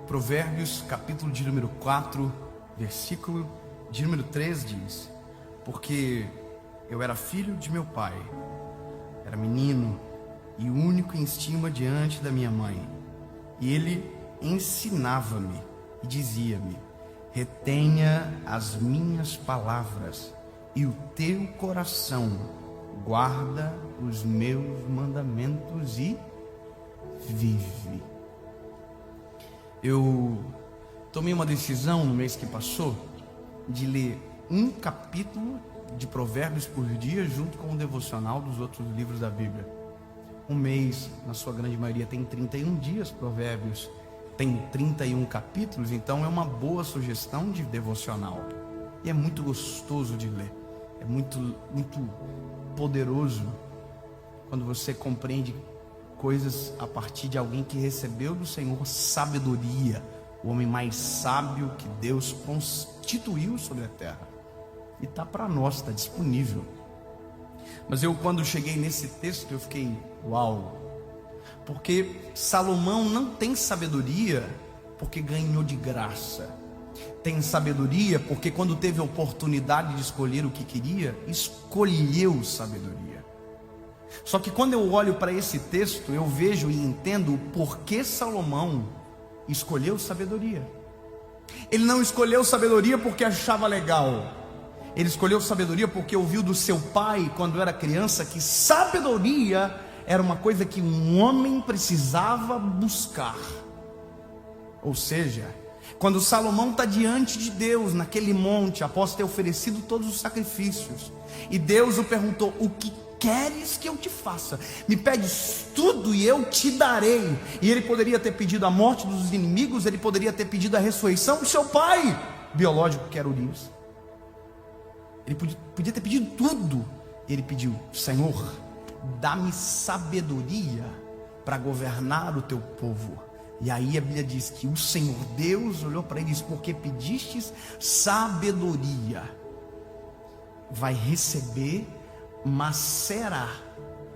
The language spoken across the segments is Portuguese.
Provérbios, capítulo de número 4, versículo de número 3 diz: porque eu era filho de meu pai, era menino e único em estima diante da minha mãe, e ele ensinava-me e dizia-me: retenha as minhas palavras, e o teu coração guarda os meus mandamentos e vive. Eu tomei uma decisão no mês que passou de ler um capítulo de Provérbios por dia, junto com o devocional dos outros livros da Bíblia. Um mês, na sua grande maioria, tem 31 dias. Provérbios tem 31 capítulos, então é uma boa sugestão de devocional. E é muito gostoso de ler. É muito poderoso quando você compreende coisas a partir de alguém que recebeu do Senhor sabedoria, o homem mais sábio que Deus constituiu sobre a terra. E está para nós, está disponível. Mas quando cheguei nesse texto, eu fiquei, uau! Porque Salomão não tem sabedoria porque ganhou de graça. Tem sabedoria porque quando teve a oportunidade de escolher o que queria, escolheu sabedoria. Só que quando eu olho para esse texto, eu vejo e entendo o porquê Salomão escolheu sabedoria. Ele não escolheu sabedoria porque achava legal. Ele escolheu sabedoria porque ouviu do seu pai, quando era criança, que sabedoria era uma coisa que um homem precisava buscar. Ou seja, quando Salomão está diante de Deus, naquele monte, após ter oferecido todos os sacrifícios, e Deus o perguntou: o que queres que eu te faça? Me pedes tudo e eu te darei. E ele poderia ter pedido a morte dos inimigos, ele poderia ter pedido a ressurreição do seu pai biológico, que era Urias. Ele podia ter pedido tudo. Ele pediu: Senhor, dá-me sabedoria para governar o teu povo. E aí a Bíblia diz que o Senhor Deus olhou para ele e disse: porque pedistes sabedoria, vai receber, mas será,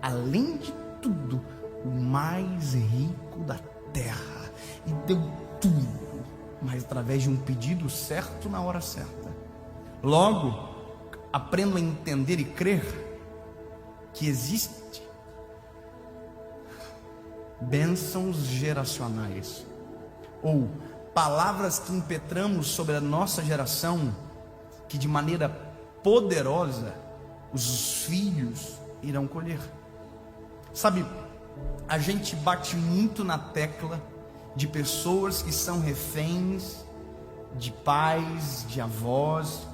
além de tudo, o mais rico da terra. E deu tudo, mas através de um pedido certo na hora certa. Logo, aprendo a entender e crer que existe bênçãos geracionais, ou palavras que impetramos sobre a nossa geração, que de maneira poderosa os filhos irão colher. Sabe, a gente bate muito na tecla de pessoas que são reféns de pais, de avós,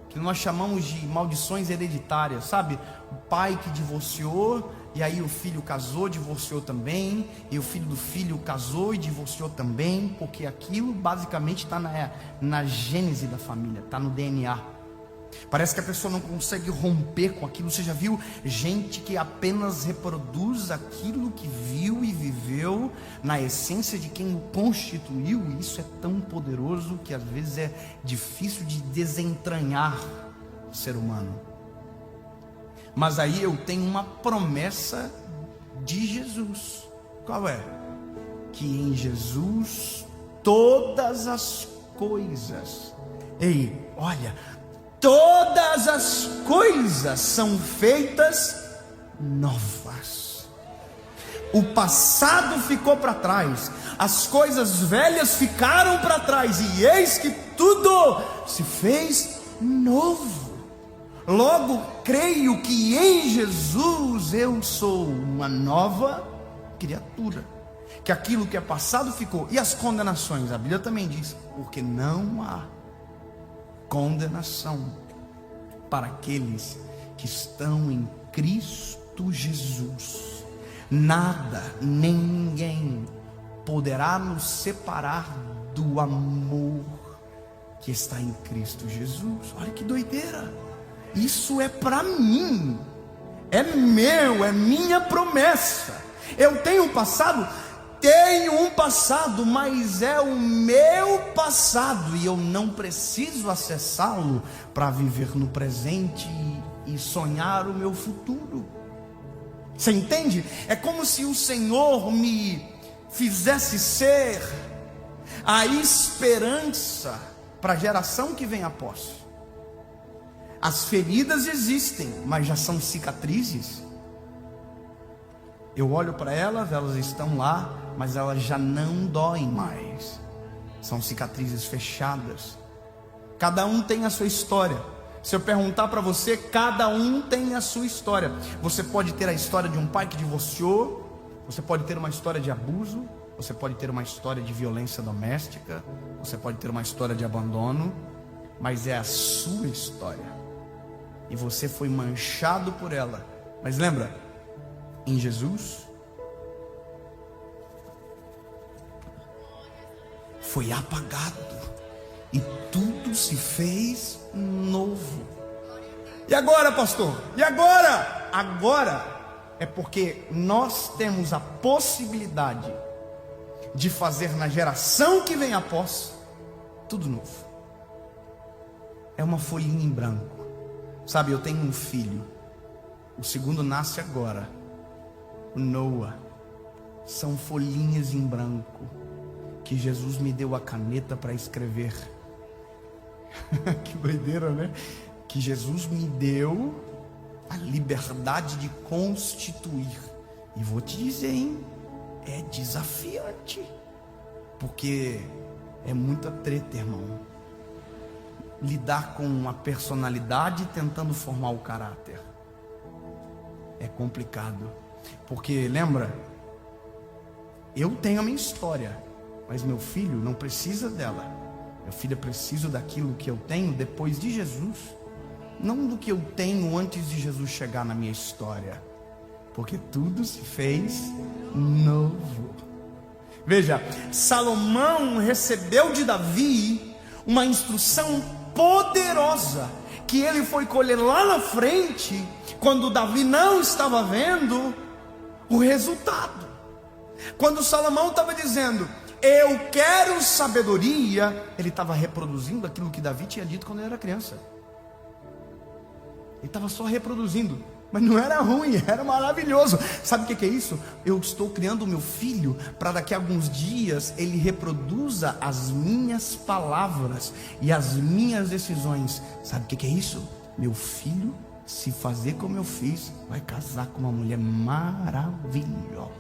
que nós chamamos de maldições hereditárias, sabe? O pai que divorciou, e aí o filho casou, divorciou também, e o filho do filho casou e divorciou também, porque aquilo basicamente está na gênese da família, está no DNA. Parece que a pessoa não consegue romper com aquilo. Você já viu gente que apenas reproduz aquilo que viu e viveu na essência de quem o constituiu? E isso é tão poderoso que às vezes é difícil de desentranhar o ser humano. Mas aí eu tenho uma promessa de Jesus. Qual é? Que em Jesus todas as coisas, olha, todas as coisas são feitas novas. O passado ficou para trás, as coisas velhas ficaram para trás, e eis que tudo se fez novo. Logo, creio que em Jesus eu sou uma nova criatura, que aquilo que é passado ficou. E as condenações, a Bíblia também diz: porque não há condenação para aqueles que estão em Cristo Jesus. Nada, nem ninguém poderá nos separar do amor que está em Cristo Jesus. Olha que doideira! Isso é para mim, é meu, é minha promessa. Eu tenho um passado, mas é o meu passado, e eu não preciso acessá-lo para viver no presente e sonhar o meu futuro. Você entende? É como se o Senhor me fizesse ser a esperança para a geração que vem após. As feridas existem, mas já são cicatrizes. Eu olho para elas, elas estão lá, mas elas já não doem mais. São cicatrizes fechadas. Cada um tem a sua história. Se eu perguntar para você, cada um tem a sua história. Você pode ter a história de um pai que divorciou, você pode ter uma história de abuso, você pode ter uma história de violência doméstica, você pode ter uma história de abandono, mas é a sua história. E você foi manchado por ela. Mas lembra, em Jesus foi apagado e tudo se fez novo. E agora, pastor? E agora? Agora é porque nós temos a possibilidade de fazer na geração que vem após tudo novo. É uma folhinha em branco. Sabe, eu tenho um filho, o segundo nasce agora, o Noah. São folhinhas em branco que Jesus me deu a caneta para escrever. Que doideira, né? Que Jesus me deu a liberdade de constituir. E vou te dizer, hein? É desafiante, porque é muita treta, irmão. Lidar com a personalidade tentando formar o caráter é complicado. Porque lembra, eu tenho a minha história, mas meu filho não precisa dela. Meu filho precisa daquilo que eu tenho depois de Jesus, não do que eu tenho antes de Jesus chegar na minha história, porque tudo se fez novo. Veja, Salomão recebeu de Davi uma instrução poderosa, que ele foi colher lá na frente, quando Davi não estava vendo o resultado. Quando Salomão estava dizendo, eu quero sabedoria, ele estava reproduzindo aquilo que Davi tinha dito quando ele era criança. Ele estava só reproduzindo, mas não era ruim, era maravilhoso. Sabe o que é isso? Eu estou criando o meu filho para daqui a alguns dias ele reproduza as minhas palavras e as minhas decisões. Sabe o que é isso? Meu filho, se fazer como eu fiz, vai casar com uma mulher maravilhosa.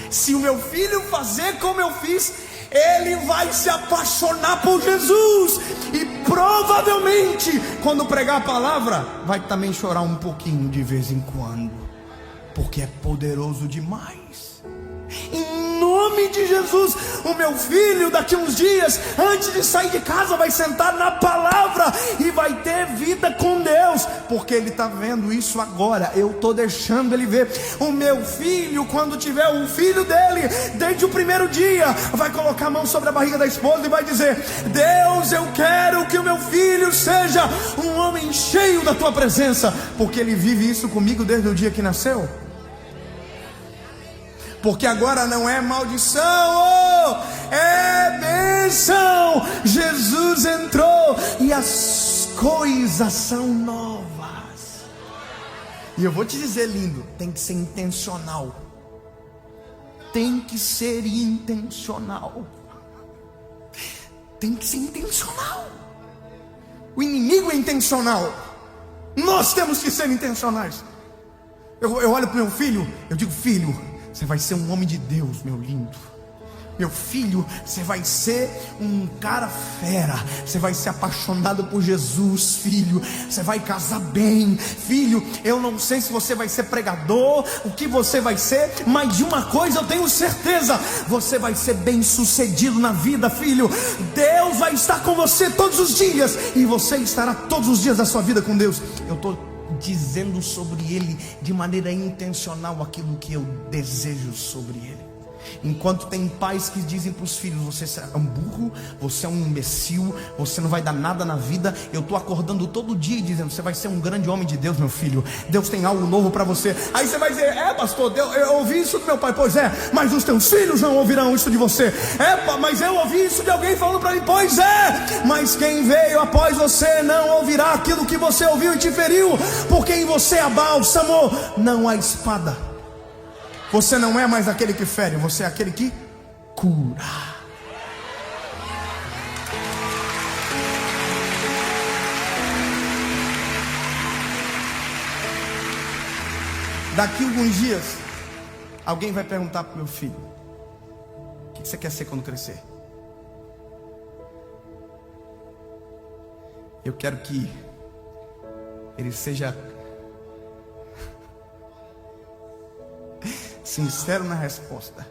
Se o meu filho fazer como eu fiz, ele vai se apaixonar por Jesus. E provavelmente, quando pregar a palavra, vai também chorar um pouquinho de vez em quando, porque é poderoso demais. Em nome de Jesus, o meu filho daqui uns dias, antes de sair de casa, vai sentar na palavra e vai ter vida com Deus, porque ele está vendo isso agora. Eu estou deixando ele ver. O meu filho, quando tiver o filho dele, desde o primeiro dia, vai colocar a mão sobre a barriga da esposa e vai dizer, Deus, eu quero que o meu filho seja um homem cheio da tua presença, porque ele vive isso comigo desde o dia que nasceu. Porque agora não é maldição, é bênção. Jesus entrou e as coisas são novas. E eu vou te dizer, lindo, tem que ser intencional. Tem que ser intencional. Tem que ser intencional. O inimigo é intencional. Nós temos que ser intencionais. Eu olho para o meu filho, eu digo, filho, você vai ser um homem de Deus, meu lindo. Meu filho, você vai ser um cara fera. Você vai ser apaixonado por Jesus, filho. Você vai casar bem, filho. Eu não sei se você vai ser pregador, o que você vai ser, mas de uma coisa eu tenho certeza: você vai ser bem sucedido na vida, filho. Deus vai estar com você todos os dias, e você estará todos os dias da sua vida com Deus. Eu estou dizendo sobre ele de maneira intencional aquilo que eu desejo sobre ele. Enquanto tem pais que dizem para os filhos, você é um burro, você é um imbecil, você não vai dar nada na vida, eu estou acordando todo dia e dizendo, você vai ser um grande homem de Deus, meu filho. Deus tem algo novo para você. Aí você vai dizer, pastor, eu ouvi isso do meu pai. Pois é, mas os teus filhos não ouvirão isso de você. Mas eu ouvi isso de alguém falando para mim. Pois é, mas quem veio após você não ouvirá aquilo que você ouviu e te feriu, porque em você há bálsamo, não há espada. Você não é mais aquele que fere, você é aquele que cura. Daqui a alguns dias, alguém vai perguntar para o meu filho: o que você quer ser quando crescer? Eu quero que ele seja sincero na resposta.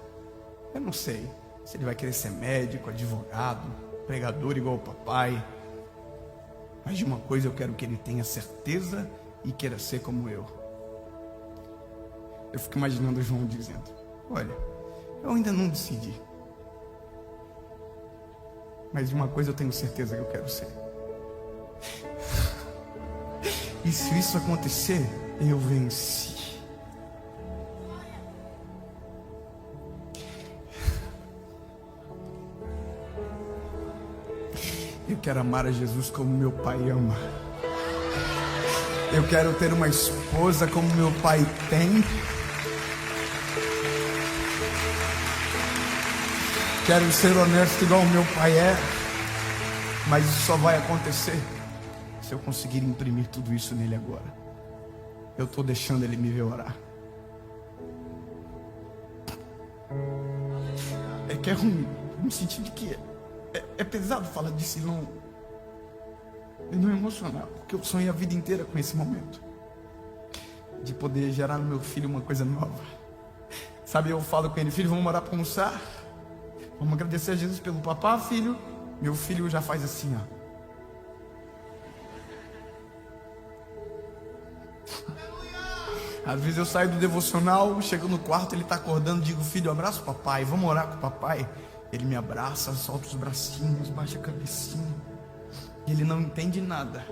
Eu não sei se ele vai querer ser médico, advogado, pregador igual o papai. Mas de uma coisa eu quero que ele tenha certeza e queira ser como eu. Eu fico imaginando o João dizendo: olha, eu ainda não decidi, mas de uma coisa eu tenho certeza que eu quero ser. E se isso acontecer, eu venci. Eu quero amar a Jesus como meu pai ama. Eu quero ter uma esposa como meu pai tem. Quero ser honesto igual meu pai é. Mas isso só vai acontecer se eu conseguir imprimir tudo isso nele agora. Eu estou deixando ele me ver orar. É que é ruim, no sentido de que é pesado falar disso e não emocionar, porque eu sonhei a vida inteira com esse momento de poder gerar no meu filho uma coisa nova. Sabe, eu falo com ele: filho, vamos orar para almoçar? Vamos agradecer a Jesus pelo papá, filho? Meu filho já faz assim, ó. Às vezes eu saio do devocional, chego no quarto, ele está acordando, digo: filho, abraça o papai, vamos orar com o papai. Ele me abraça, solta os bracinhos, baixa a cabecinha. Ele não entende nada,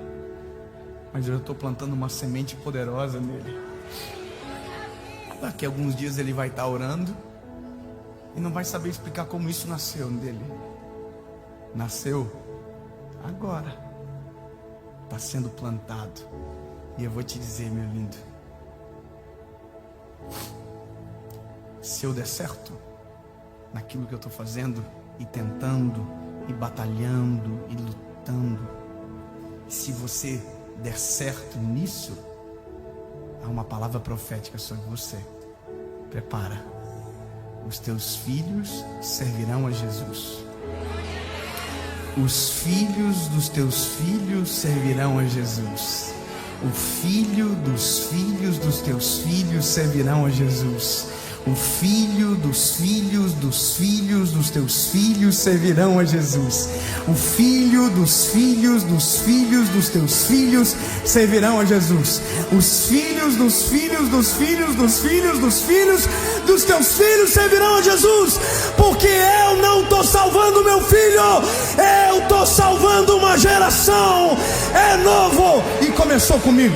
mas eu estou plantando uma semente poderosa nele. Daqui a alguns dias ele vai estar orando e não vai saber explicar como isso nasceu nele. Nasceu agora, está sendo plantado. E eu vou te dizer, meu lindo, se eu der certo naquilo que eu estou fazendo e tentando e batalhando e lutando, se você der certo nisso, há uma palavra profética sobre você. Prepara, os teus filhos servirão a Jesus. Os filhos dos teus filhos servirão a Jesus. O filho dos filhos dos teus filhos servirão a Jesus. O filho dos filhos dos filhos dos teus filhos servirão a Jesus. O filho dos filhos dos filhos dos teus filhos servirão a Jesus. Os filhos dos filhos dos filhos dos filhos dos filhos dos teus filhos servirão a Jesus. Porque eu não estou salvando meu filho, eu estou salvando uma geração. É novo e começou comigo.